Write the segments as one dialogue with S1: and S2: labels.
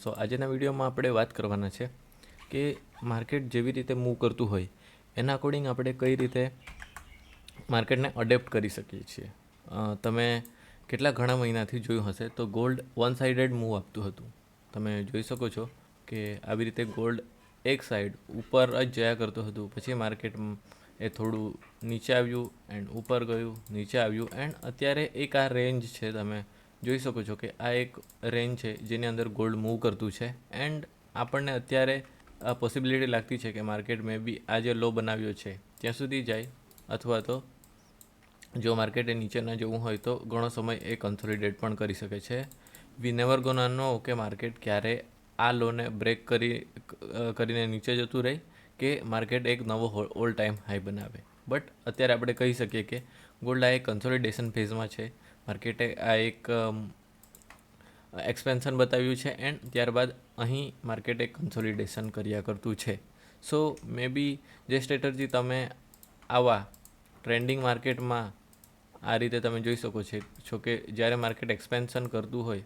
S1: સો આજના વિડીયોમાં આપણે વાત કરવાના છે કે માર્કેટ જેવી રીતે મૂવ કરતું હોય એના અકોર્ડિંગ આપણે કઈ રીતે માર્કેટને અડેપ્ટ કરી શકીએ છીએ. તમે કેટલા ઘણા મહિનાથી જોયું હશે તો ગોલ્ડ વન સાઇડેડ મૂવ આપતું હતું. તમે જોઈ શકો છો કે આવી રીતે ગોલ્ડ એક સાઈડ ઉપર જ જયા કરતું હતું, પછી માર્કેટ એ થોડું નીચે આવ્યું એન્ડ ઉપર ગયું, નીચે આવ્યું એન્ડ અત્યારે એક આ રેન્જ છે. તમે જોઈ શકો છો કે આ એક રેન્જ છે જેની અંદર ગોલ્ડ મૂવ કરતું છે એન્ડ આપણને અત્યારે આ પોસિબિલિટી લાગતી છે કે માર્કેટ મે બી આ જે લો બનાવ્યો છે ત્યાં સુધી જાય, અથવા તો જો માર્કેટે નીચે ન જવું હોય તો ઘણો સમય એ કન્સોલિડેટ પણ કરી શકે છે. વી નેવર ગોના નો કે માર્કેટ ક્યારે આ લોને બ્રેક કરીને નીચે જતું રહે કે માર્કેટ એક નવો ઓલ ટાઈમ હાઈ બનાવે. બટ અત્યારે આપણે કહી શકીએ કે ગોલ્ડ આ એક કન્સોલિડેશન ફેઝમાં છે. માર્કેટે આ એક એક્સપેન્શન બતાવ્યું છે એન્ડ ત્યારબાદ અહીં માર્કેટ એક કન્સોલિડેશન કર્યા કરતું છે. સો મે બી જે સ્ટ્રેટર્જી તમે આવા ટ્રેન્ડિંગ માર્કેટમાં આ રીતે તમે જોઈ શકો છો કે જ્યારે માર્કેટ એક્સપેન્શન કરતું હોય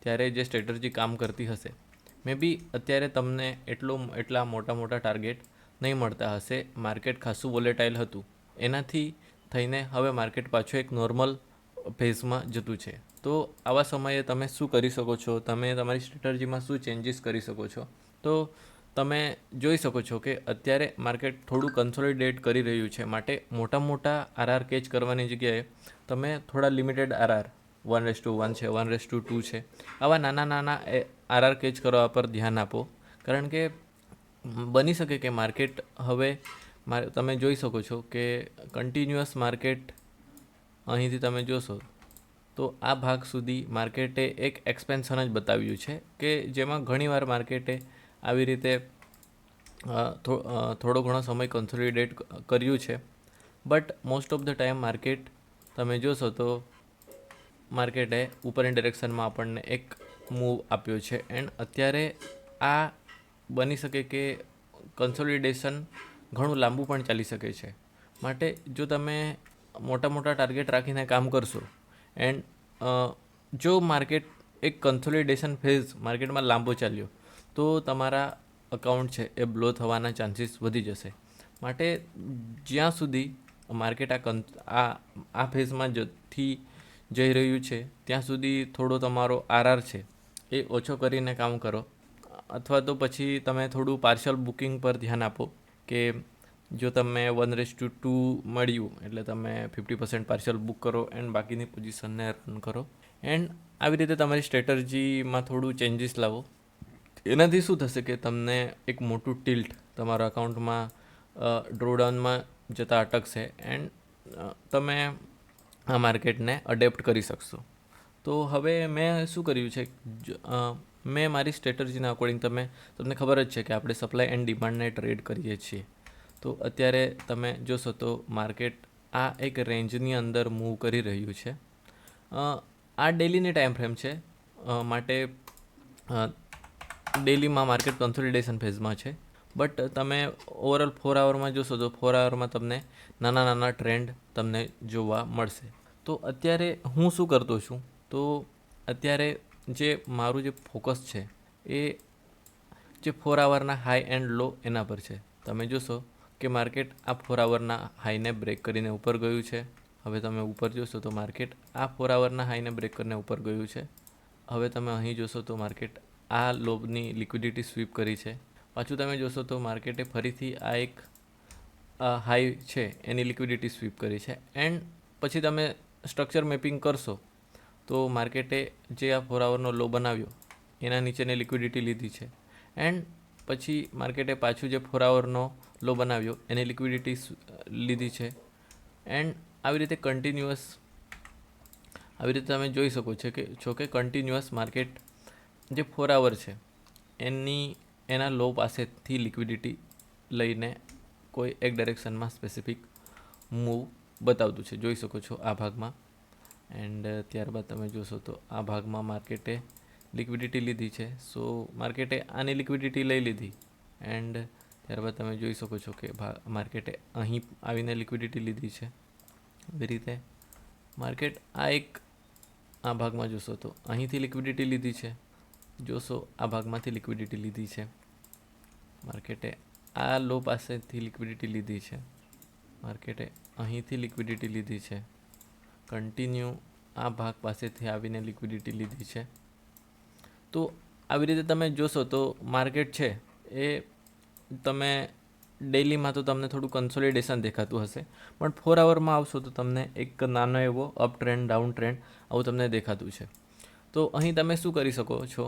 S1: ત્યારે જે સ્ટ્રેટર્જી કામ કરતી હશે, મે બી અત્યારે તમને એટલા મોટા ટાર્ગેટ નહીં મળતા હશે. માર્કેટ ખાસું વોલેટાઇલ હતું, એનાથી થઈને હવે માર્કેટ પાછું એક નોર્મલ ફેઝમાં જતું છે. તો આવા સમયે તમે શું કરી શકો છો, તમે તમારી સ્ટ્રેટર્જીમાં શું ચેન્જીસ કરી શકો છો? તો તમે જોઈ શકો છો કે અત્યારે માર્કેટ થોડું કન્સોલિડેટ કરી રહ્યું છે, માટે મોટા આરઆર કેચ કરવાની જગ્યાએ તમે થોડા લિમિટેડ આરઆર 1:1 છે, 1:2 છે, આવા નાના આરઆર કેચ કરવા પર ધ્યાન આપો. કારણ કે બની શકે કે માર્કેટ હવે તમે જોઈ શકો છો કે કન્ટિન્યુઅસ માર્કેટ અહીંથી તમે જોશો તો આ ભાગ સુધી માર્કેટે એક એક્સપેન્શન જ બતાવ્યું છે કે જેમાં ઘણીવાર માર્કેટે આવી રીતે થોડો ઘણો સમય કન્સોલિડેટ કર્યું છે. But most of the time market તમે જોશો તો માર્કેટે ઉપરની ડિરેક્શનમાં આપણને એક મૂવ આપ્યો છે એન્ડ અત્યારે આ બની શકે કે કન્સોલિડેશન ઘણું લાંબુ પણ ચાલી શકે છે. માટે જો તમે મોટા ટાર્ગેટ રાખીને કામ કરશો એન્ડ જો માર્કેટ એક કન્સોલિડેશન ફેઝ માર્કેટમાં લાંબો ચાલ્યો તો તમારા અકાઉન્ટ છે એ બ્લો થવાના ચાન્સીસ વધી જશે. માટે જ્યાં સુધી માર્કેટ આ ફેઝમાં જઈ રહ્યું છે ત્યાં સુધી થોડો તમારો આરઆર છે એ ઓછો કરીને કામ કરો, અથવા તો પછી તમે થોડું પાર્શિયલ બુકિંગ પર ધ્યાન આપો કે જો તમે 1:2 મળ્યું એટલે તમે 50% પાર્શિયલ બુક કરો એન્ડ બાકીની પોઝિશનને રન કરો એન્ડ આવી રીતે તમારી સ્ટ્રેટર્જીમાં થોડું ચેન્જીસ લાવો. એનાથી શું થશે કે તમને એક મોટું ટિલ્ટ તમારા અકાઉન્ટમાં ડ્રોડાઉનમાં જતાં અટકશે એન્ડ તમે આ માર્કેટને અડેપ્ટ કરી શકશો. તો હવે મેં શું કર્યું છે, મેં મારી સ્ટ્રેટર્જીના અકોર્ડિંગ તમને ખબર જ છે કે આપણે સપ્લાય એન્ડ ડિમાન્ડને ટ્રેડ કરીએ છીએ. તો અત્યારે તમે જોશો તો માર્કેટ આ એક રેન્જની અંદર મૂવ કરી રહ્યું છે. આ ડેલીની ટાઈમ ફ્રેમ છે, માટે ડેલીમાં માર્કેટ કન્સોલિડેશન ફેઝમાં છે. બટ તમે ઓવરઓલ 4 આવરમાં જોશો તો 4 આવરમાં તમને નાના ટ્રેન્ડ તમને જોવા મળશે. તો અત્યારે હું શું કરતો છું, તો અત્યારે જે મારું જે ફોકસ છે એ જે 4 આવરના હાઈ એન્ડ લો એના પર છે. તમે જોશો કે માર્કેટ આ 4 આવરના હાઈને બ્રેક કરીને ઉપર ગયું છે. હવે તમે ઉપર જોશો તો માર્કેટ આ 4 આવરના હાઈને બ્રેક કરીને ઉપર ગયું છે. હવે તમે અહીં જોશો તો માર્કેટ આ લોની લિક્વિડિટી સ્વીપ કરી છે. પાછું તમે જોશો તો માર્કેટે ફરીથી આ એક હાઈ છે એની લિક્વિડિટી સ્વીપ કરી છે એન્ડ પછી તમે સ્ટ્રક્ચર મેપિંગ કરશો તો માર્કેટે જે આ 4 આવરનો લો બનાવ્યો એના નીચેની લિક્વિડિટી લીધી છે એન્ડ પછી માર્કેટે પાછું જે 4 આવરનો લો બનાવ્યો એની લિક્વિડિટી લીધી છે એન્ડ આવી રીતે તમે જોઈ શકો છો કે કન્ટિન્યુઅસ માર્કેટ જે 4 આવર છે એના લો પાસેથી લિક્વિડિટી લઈને કોઈ એક ડાયરેક્શનમાં સ્પેસિફિક મૂવ બતાવતું છે, જોઈ શકો છો આ ભાગમાં. એન્ડ ત્યારબાદ તમે જોશો તો આ ભાગમાં માર્કેટે લિક્વિડિટી લીધી છે. સો માર્કેટે આની લિક્વિડિટી લઈ લીધી એન્ડ ત્યારબાદ તમે જોઈ શકો છો કે માર્કેટે અહીં આવીને લિક્વિડિટી લીધી છે. એવી રીતે માર્કેટ આ ભાગમાં જોશો તો અહીંથી લિક્વિડિટી લીધી છે જોશો આ ભાગમાંથી લિક્વિડિટી લીધી છે, માર્કેટે આ લો પાસેથી લિક્વિડિટી લીધી છે, માર્કેટે અહીંથી લિક્વિડિટી લીધી છે, કન્ટિન્યુ આ ભાગ પાસેથી આવીને લિક્વિડિટી લીધી છે. તો આવી રીતે તમે જોશો તો માર્કેટ છે એ તમે ડેઈલીમાં તો તમને થોડું કન્સોલિડેશન દેખાતું હશે, પણ 4 આવરમાં આવશો તો તમને એક નાનો એવો અપ ટ્રેન્ડ ડાઉન ટ્રેન્ડ આવું તમને દેખાતું છે. તો અહીં તમે શું કરી શકો છો,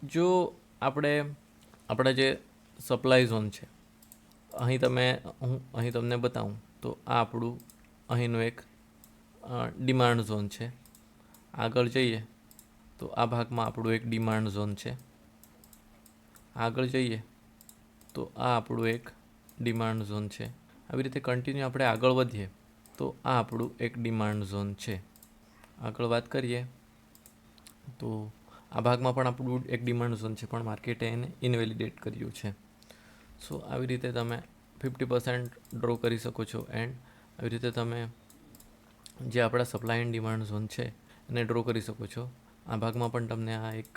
S1: જો આપણા જે સપ્લાય ઝોન છે, હું અહીં તમને બતાવું તો આ આપણું અહીંનું એક ડિમાન્ડ ઝોન છે. આગળ જઈએ તો આ ભાગમાં આપણું એક ડિમાન્ડ ઝોન છે. આગળ જઈએ તો આ આપણું એક ડિમાન્ડ ઝોન છે. આવી રીતે કન્ટિન્યુ આપણે આગળ વધીએ તો આ આપણું એક ડિમાન્ડ ઝોન છે. આગળ વાત કરીએ તો આ ભાગમાં પણ આપણું એક ડિમાન્ડ ઝોન છે, પણ માર્કેટે એને ઇનવેલિડેટ કર્યું છે. સો આવી રીતે તમે 50% ડ્રો કરી શકો છો. એન્ડ આવી રીતે તમે જે આપણા સપ્લાય એન્ડ ડિમાન્ડ ઝોન છે એને ડ્રો કરી શકો છો. આ ભાગમાં પણ તમને આ એક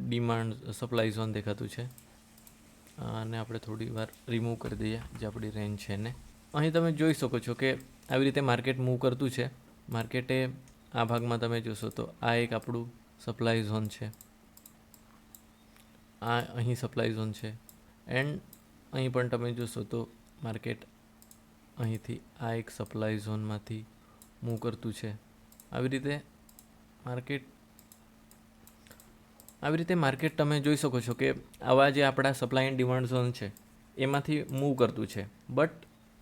S1: ડિમાન્ડ સપ્લાય ઝોન દેખાતું છે, અને આપણે થોડી વાર રિમૂવ કરી દઈએ જે આપણી રેન્જ છે એને. અહીં તમે જોઈ શકો છો કે આવી રીતે માર્કેટ મૂવ કરતું છે. માર્કેટે આ ભાગમાં તમે જોશો તો આ એક આપણું સપ્લાય ઝોન છે, આ અહીં સપ્લાય ઝોન છે, એન્ડ અહીં પણ તમે જોશો તો માર્કેટ અહીંથી આ એક સપ્લાય ઝોનમાંથી મૂવ કરતું છે. આવી રીતે માર્કેટ તમે જોઈ શકો છો કે આવા જે આપણા સપ્લાય એન્ડ ડિમાન્ડ ઝોન છે એમાંથી મૂવ કરતું છે. બટ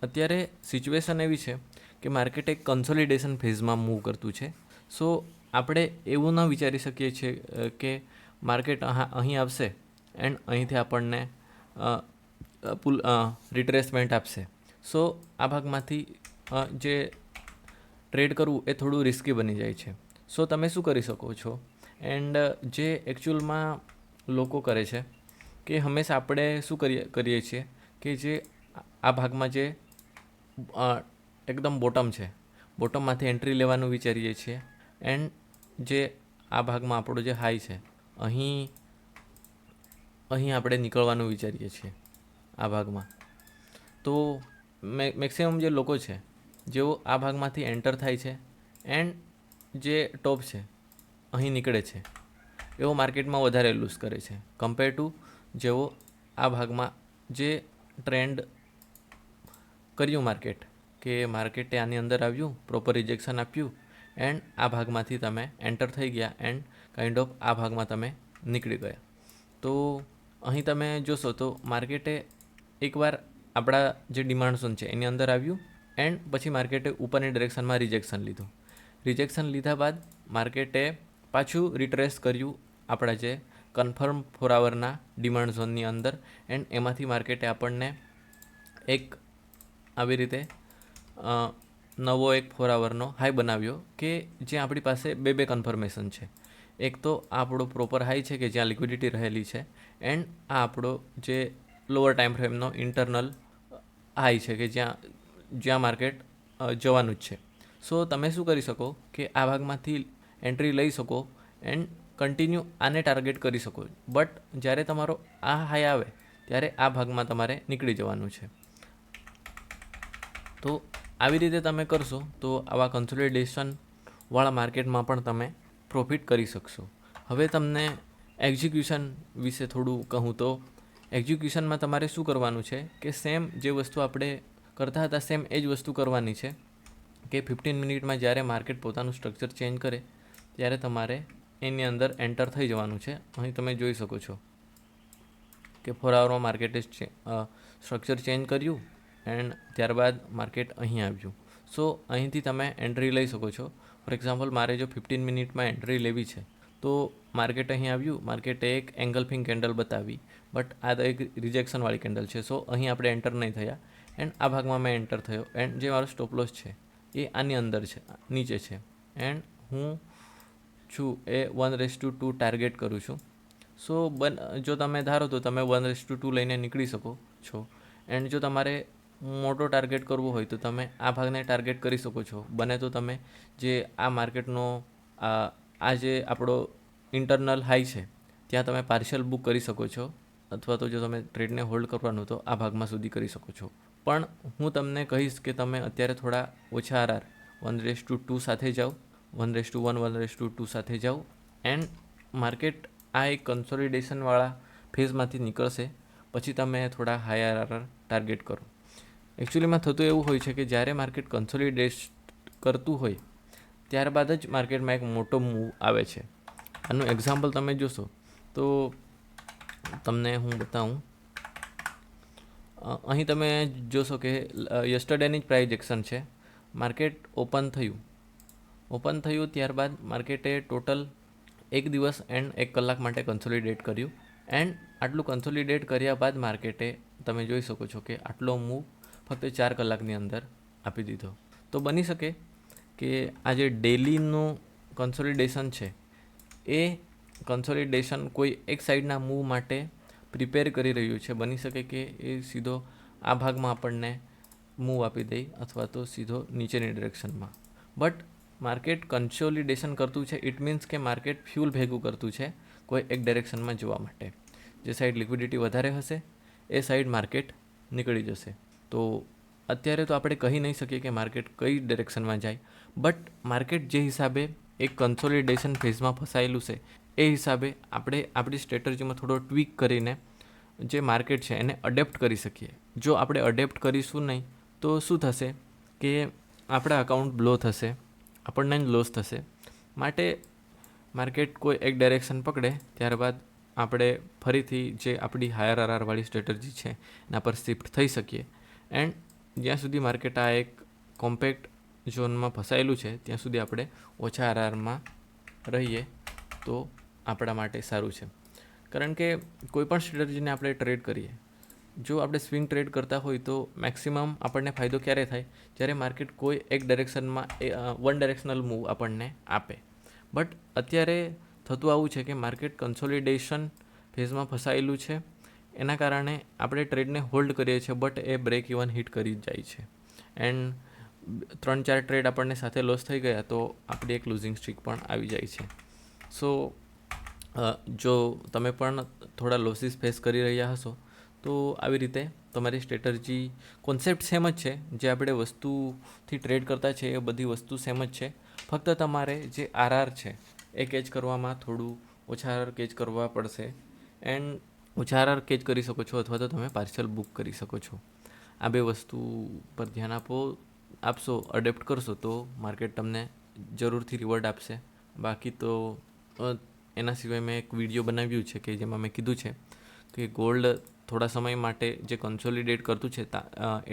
S1: અત્યારે સિચ્યુએશન એવી છે કે માર્કેટ એક કન્સોલિડેશન ફેઝમાં મૂવ કરતું છે. સો આપણે એવું ન વિચારી શકીએ છીએ કે માર્કેટ અહીં આવશે એન્ડ અહીંથી આપણને રિટ્રેસમેન્ટ આપશે. સો આ ભાગમાંથી જે ટ્રેડ કરવું એ થોડું રિસ્કી બની જાય છે. સો તમે શું કરી શકો છો, એન્ડ જે એકચ્યુઅલમાં લોકો કરે છે કે હંમેશા આપણે શું કરીએ છીએ કે જે આ ભાગમાં જે એકદમ બોટમ છે, બોટમમાંથી એન્ટ્રી લેવાનું વિચારીએ છીએ, એન્ડ જે આ ભાગમાં આપણો જે હાઈ છે અહીં આપણે નીકળવાનું વિચારીએ છીએ આ ભાગમાં. તો મેક્સિમમ જે લોકો છે જેઓ આ ભાગમાંથી એન્ટર થાય છે એન્ડ જે ટોપ છે અહીં નીકળે છે, એવો માર્કેટમાં વધારે લૂઝ કરે છે કમ્પેર ટુ જેઓ આ ભાગમાં જે ટ્રેન્ડ કર્યું કે માર્કેટે આની અંદર આવ્યું, પ્રોપર રિજેક્શન આપ્યું, એન્ડ આ ભાગમાંથી તમે એન્ટર થઈ ગયા એન્ડ કાઇન્ડ ઓફ આ ભાગમાં તમે નીકળી ગયા. તો અહીં તમે જોશો તો માર્કેટે એકવાર આપણા જે ડિમાન્ડ ઝોન છે એની અંદર આવ્યું, એન્ડ પછી માર્કેટે ઉપરની ડિરેક્શનમાં રિજેક્શન લીધું. રિજેક્શન લીધા બાદ માર્કેટે પાછું રિટ્રેસ કર્યું આપણા જે કન્ફર્મ 4 આવરના ડિમાન્ડ ઝોનની અંદર, એન્ડ એમાંથી માર્કેટે આપણને એક આવી રીતે નવો એક 4 આવરનો હાઈ બનાવ્યો કે જ્યાં આપણી પાસે બે કન્ફર્મેશન છે. એક તો આ આપણો પ્રોપર હાઈ છે કે જ્યાં લિક્વિડિટી રહેલી છે, એન્ડ આ આપણો જે લોઅર ટાઈમ ફ્રેમનો ઇન્ટરનલ હાઈ છે કે જ્યાં માર્કેટ જવાનું જ છે. સો તમે શું કરી શકો કે આ ભાગમાંથી એન્ટ્રી લઈ શકો એન્ડ કન્ટિન્યુ આને ટાર્ગેટ કરી શકો. બટ જ્યારે તમારો આ હાઈ આવે ત્યારે આ ભાગમાં તમારે નીકળી જવાનું છે. તો આવી રીતે તમે કરશો તો આવા કન્સોલિડેશનવાળા માર્કેટમાં પણ તમે પ્રોફિટ કરી શકશો. હવે તમને એક્ઝિક્યુશન વિશે થોડું કહું તો એક્ઝિક્યુશનમાં તમારે શું કરવાનું છે કે સેમ જે વસ્તુ આપણે કરતા હતા સેમ એ જ વસ્તુ કરવાની છે કે 15 મિનિટમાં જ્યારે માર્કેટ પોતાનું સ્ટ્રક્ચર ચેન્જ કરે ત્યારે તમારે એની અંદર એન્ટર થઈ જવાનું છે. અહીં તમે જોઈ શકો છો કે 4 આવરમાં માર્કેટે સ્ટ્રક્ચર ચેન્જ કર્યું એન્ડ ત્યારબાદ માર્કેટ અહીં આવ્યું. સો અહીંથી તમે એન્ટ્રી લઈ શકો છો. ફોર એક્ઝામ્પલ મારે જો 15 મિનિટમાં એન્ટ્રી લેવી છે તો માર્કેટ અહીં આવ્યું, માર્કેટે એક એંગલ્ફિંગ કેન્ડલ બતાવી, બટ આ તો એક રિજેક્શનવાળી કેન્ડલ છે. સો અહીં આપણે એન્ટર નહીં થયા, એન્ડ આ ભાગમાં મેં એન્ટર થયો, એન્ડ જે મારો સ્ટોપ લોસ છે એ આની અંદર છે, નીચે છે, એન્ડ હું છું એ 1:2 ટાર્ગેટ કરું છું. સો જો તમે ધારો તો તમે 1:2 લઈને નીકળી શકો છો. એન્ડ જો તમારે મોટો ટાર્ગેટ કરવો હોય તો તમે આ ભાગને ટાર્ગેટ કરી શકો છો. બને તો તમે જે આ માર્કેટનો આ જે આપણો ઇન્ટરનલ હાઈ છે ત્યાં તમે પાર્શિયલ બુક કરી શકો છો, અથવા તો જો તમે ટ્રેડને હોલ્ડ કરવાનું તો આ ભાગમાં સુધી કરી શકો છો. પણ હું તમને કહીશ કે તમે અત્યારે થોડા ઓછા આરઆર 1:2 સાથે જાઓ, 1:1, 1:2 સાથે જાઓ, એન્ડ માર્કેટ આ એક કન્સોલિડેશનવાળા ફેઝમાંથી નીકળશે પછી તમે થોડા હાઈ આરઆર ટાર્ગેટ કરો. એકચ્યુઅલીમાં થતું એવું હોય છે કે જ્યારે માર્કેટ કન્સોલિડેટ કરતું હોય ત્યારબાદ જ માર્કેટમાં એક મોટો મૂવ આવે છે. આનું એક્ઝામ્પલ તમે જોશો તો તમને હું બતાવું. અહીં તમે જોશો કે યસ્ટરડેની જ પ્રાઇઝ એક્શન છે. માર્કેટ ઓપન થયું ત્યારબાદ માર્કેટે ટોટલ એક દિવસ એન્ડ 1 કલાક માટે કન્સોલિડેટ કર્યું, એન્ડ આટલું કન્સોલિડેટ કર્યા બાદ માર્કેટે તમે જોઈ શકો છો કે આટલો મૂવ ફક્ત 4 કલાકની અંદર આપી દીધો. તો બની શકે કે આ જે ડેલીનું કન્સોલિડેશન છે એ કન્સોલિડેશન કોઈ એક સાઈડના મૂવ માટે પ્રિપેર કરી રહ્યું છે. બની શકે કે એ સીધો આ ભાગમાં આપણને મૂવ આપી દે અથવા તો સીધો નીચેની ડિરેક્શનમાં. બટ માર્કેટ કન્સોલિડેશન કરતું છે, ઇટ મીન્સ કે માર્કેટ ફ્યુલ ભેગું કરતું છે કોઈ એક ડાયરેક્શનમાં જવા માટે. જે સાઈડ લિક્વિડિટી વધારે હશે એ સાઈડ માર્કેટ નીકળી જશે. તો અત્યારે તો આપણે કહી નહીં શકીએ કે માર્કેટ કઈ ડિરેક્શનમાં જાય, બટ માર્કેટ જે હિસાબે એક કન્સોલિડેશન ફેઝમાં ફસાયેલું છે એ હિસાબે આપણે આપણી સ્ટ્રેટર્જીમાં થોડો ટ્વીક કરીને જે માર્કેટ છે એને અડેપ્ટ કરી શકીએ. જો આપણે અડેપ્ટ કરીશું નહીં તો શું થશે કે આપણા અકાઉન્ટ બ્લો થશે, આપણને જ લોસ થશે. માટે માર્કેટ કોઈ એક ડાયરેક્શન પકડે ત્યારબાદ આપણે ફરીથી જે આપણી હાયર આરઆરવાળી સ્ટ્રેટર્જી છે એના પર શિફ્ટ થઈ શકીએ. એન્ડ જ્યાં સુધી માર્કેટ આ એક કોમ્પેક્ટ ઝોનમાં ફસાયેલું છે ત્યાં સુધી આપણે ઓછા આરઆરમાં રહીએ તો આપણા માટે સારું છે. કારણ કે કોઈપણ સ્ટ્રેટર્જીને આપણે ટ્રેડ કરીએ, જો આપણે સ્વિંગ ટ્રેડ કરતા હોય તો મેક્સિમમ આપણને ફાયદો ક્યારે થાય જ્યારે માર્કેટ કોઈ એક ડાયરેક્શનમાં વન ડાયરેક્શનલ મૂવ આપણને આપે. બટ અત્યારે થતું આવું છે કે માર્કેટ કન્સોલિડેશન ફેઝમાં ફસાયેલું છે, એના કારણે આપણે ટ્રેડને હોલ્ડ કરીએ છીએ but a break even hit કરી જ જાય છે. એન્ડ 3-4 ટ્રેડ આપણને સાથે લોસ થઈ ગયા તો આપણી એક લૂઝિંગ સ્ટ્રીક પણ આવી જાય છે. સો જો તમે પણ થોડા લોસીસ ફેસ કરી રહ્યા હશો તો આવી રીતે તમારી સ્ટ્રેટર્જી કોન્સેપ્ટ સેમ જ છે. જે આપણે વસ્તુથી ટ્રેડ કરતા છે એ બધી વસ્તુ સેમ જ છે. ફક્ત તમારે જે આરઆર છે એ કેચ કરવામાં થોડું ઓછા આરઆર કેચ કરવા પડશે, એન્ડ ઓછા આરઆર કેચ કરી શકો છો અથવા તો તમે પાર્શિયલ બુક કરી શકો છો. આ બે વસ્તુ પર ધ્યાન આપશો, અડેપ્ટ કરશો તો માર્કેટ તમને જરૂરથી રિવોર્ડ આપશે. બાકી તો એના સિવાય મેં એક વિડીયો બનાવ્યું છે કે જેમાં મેં કીધું છે કે ગોલ્ડ થોડા સમય માટે જે કન્સોલિડેટ કરતું છે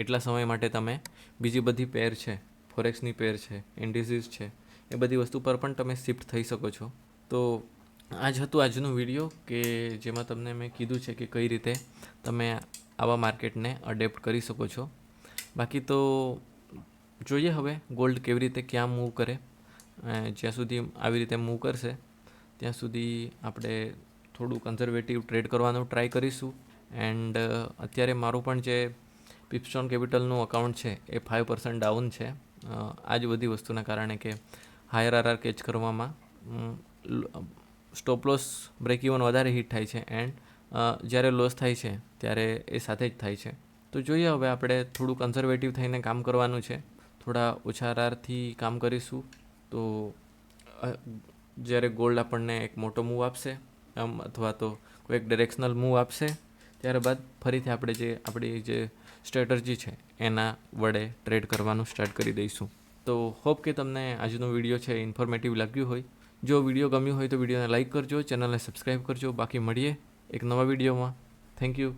S1: એટલા સમય માટે તમે બીજી બધી પેર છે, ફોરેક્સની પેર છે, ઇન્ડિસીસ છે, એ બધી વસ્તુ પર પણ તમે શિફ્ટ થઈ શકો છો. તો આ જ હતું આજનું વિડીયો કે જેમાં તમને મેં કીધું છે કે કઈ રીતે તમે આવા માર્કેટને અડેપ્ટ કરી શકો છો. બાકી તો જોઈએ હવે ગોલ્ડ કેવી રીતે ક્યાં મૂવ કરે. જ્યાં સુધી આવી રીતે મૂવ કરશે ત્યાં સુધી આપણે થોડું કન્ઝર્વેટિવ ટ્રેડ કરવાનું ટ્રાય કરીશું. એન્ડ અત્યારે મારું પણ જે પીપસ્ટોન કેપિટલનું અકાઉન્ટ છે એ 5% ડાઉન છે. આ જ બધી વસ્તુના કારણે કે હાયર આરઆર કેચ કરવામાં સ્ટોપ લોસ બ્રેક ઇવન વધારે હિટ થાય છે, એન્ડ જ્યારે લોસ થાય છે ત્યારે એ સાથે જ થાય છે. તો જોઈએ હવે આપણે થોડું કન્ઝર્વેટિવ થઈને કામ કરવાનું છે, થોડા ઓછા આરઆરથી કામ કરીશું. તો જ્યારે ગોલ્ડ આપણને એક મોટો મૂવ આપશે અથવા તો કોઈ એક ડિરેક્શનલ મૂવ આપશે ત્યારબાદ ફરીથી આપણે આપણી જે સ્ટ્રેટર્જી છે એના વડે ટ્રેડ કરવાનું સ્ટાર્ટ કરી દઈશું. તો હોપ કે તમને આજનો વિડીયો છે ઇન્ફોર્મેટિવ લાગ્યું હોય. જો વિડીયો ગમ્યું હોય તો વિડીયોને લાઇક કરજો, ચેનલને સબસ્ક્રાઈબ કરજો. બાકી મળીએ એક નવા વિડીયોમાં. Thank you.